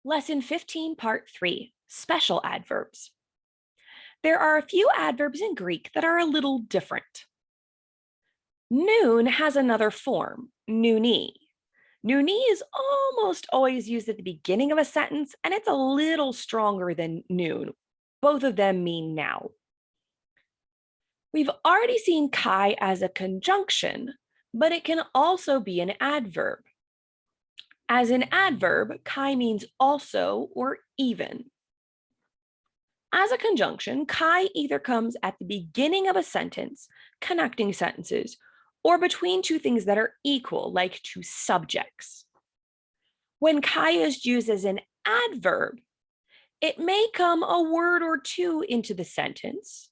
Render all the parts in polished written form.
Lesson 15, Part 3, Special Adverbs. There are a few adverbs in Greek that are a little different. Noon has another form, nouni. Nouni is almost always used at the beginning of a sentence, and it's a little stronger than noon. Both of them mean now. We've already seen kai as a conjunction, but it can also be an adverb. As an adverb, kai means also or even. As a conjunction, kai either comes at the beginning of a sentence, connecting sentences, or between two things that are equal, like two subjects. When kai is used as an adverb, it may come a word or two into the sentence.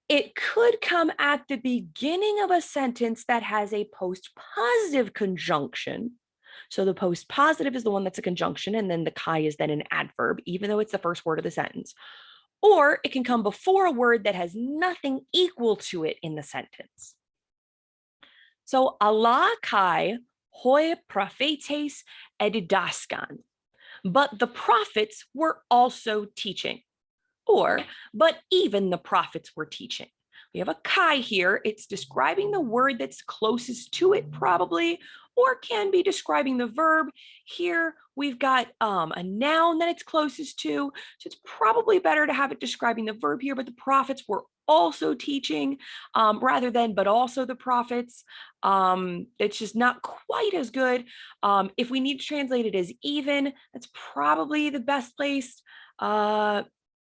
It could come at the beginning of a sentence that has a post-positive conjunction. So the post-positive is the one that's a conjunction, and then the kai is then an adverb, even though it's the first word of the sentence. Or it can come before a word that has nothing equal to it in the sentence. So Allah kai hoi prophetes edidaskan. But the prophets were also teaching. Or, but even the prophets were teaching. We have a kai here. It's describing the word that's closest to it, probably, or can be describing the verb. Here we've got a noun that it's closest to. So it's probably better to have it describing the verb here, but the prophets were also teaching rather than but also the prophets. It's just not quite as good. If we need to translate it as even, that's probably the best place.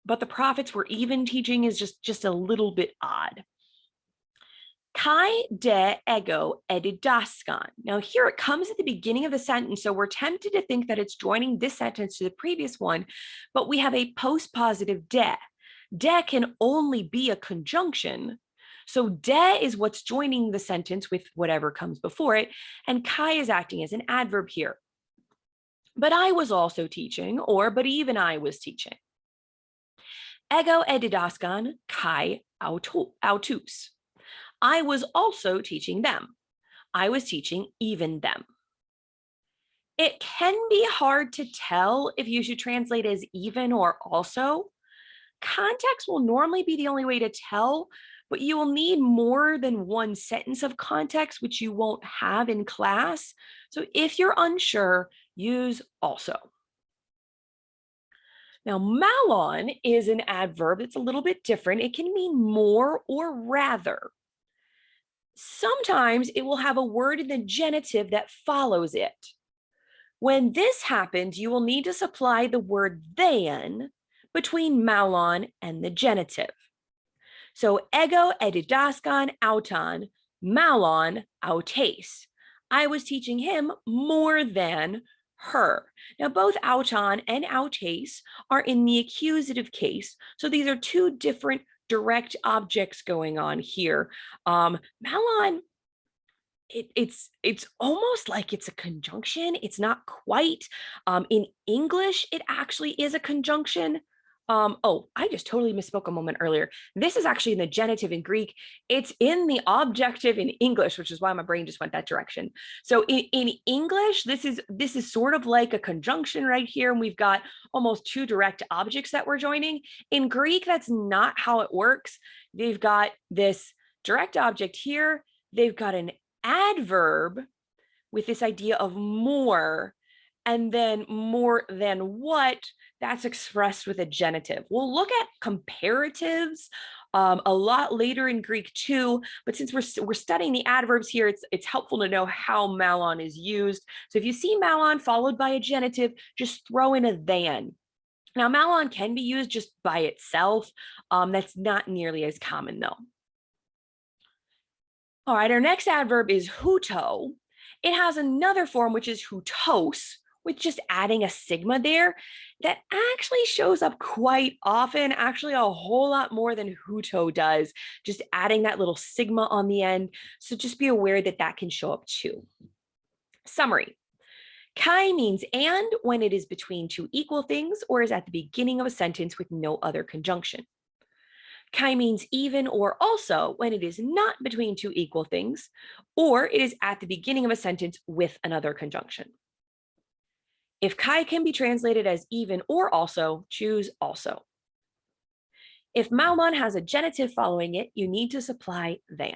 But the prophets were even teaching is just a little bit odd. Kai de ego edidaskan. Now here it comes at the beginning of the sentence, so we're tempted to think that it's joining this sentence to the previous one, but we have a post-positive de. De can only be a conjunction. So de is what's joining the sentence with whatever comes before it, and kai is acting as an adverb here. But I was also teaching, or but even I was teaching. Ego edidaskan kai autus. I was also teaching them. I was teaching even them. It can be hard to tell if you should translate as even or also. Context will normally be the only way to tell, but you will need more than one sentence of context, which you won't have in class. So if you're unsure, use also. Now, Malon is an adverb that's a little bit different. It can mean more or rather. Sometimes it will have a word in the genitive that follows it. When this happens, you will need to supply the word than between Malon and the genitive. So ego edidaskan auton, Malon autes. I was teaching him more than her. Now, both auton and autes are in the accusative case. So these are two different direct objects going on here. Malon, it's almost like it's a conjunction. It's not quite. In English, it actually is a conjunction. Oh, I just totally misspoke a moment earlier. This is actually in the genitive in Greek. It's in the objective in English, which is why my brain just went that direction. So in English, this is sort of like a conjunction right here, and we've got almost two direct objects that we're joining. In Greek, that's not how it works. They've got this direct object here. They've got an adverb with this idea of more, and then more than what, that's expressed with a genitive. We'll look at comparatives a lot later in Greek too, but since we're studying the adverbs here, it's helpful to know how Malon is used. So if you see Malon followed by a genitive, just throw in a than. Now, Malon can be used just by itself. That's not nearly as common though. All right, our next adverb is huto. It has another form, which is hutos, with just adding a sigma there, that actually shows up quite often, actually a whole lot more than huto does, just adding that little sigma on the end. So just be aware that that can show up too. Summary. Kai means and when it is between two equal things or is at the beginning of a sentence with no other conjunction. Kai means even or also when it is not between two equal things or it is at the beginning of a sentence with another conjunction. If Kai can be translated as even or also, choose also. If Malon has a genitive following it, you need to supply than.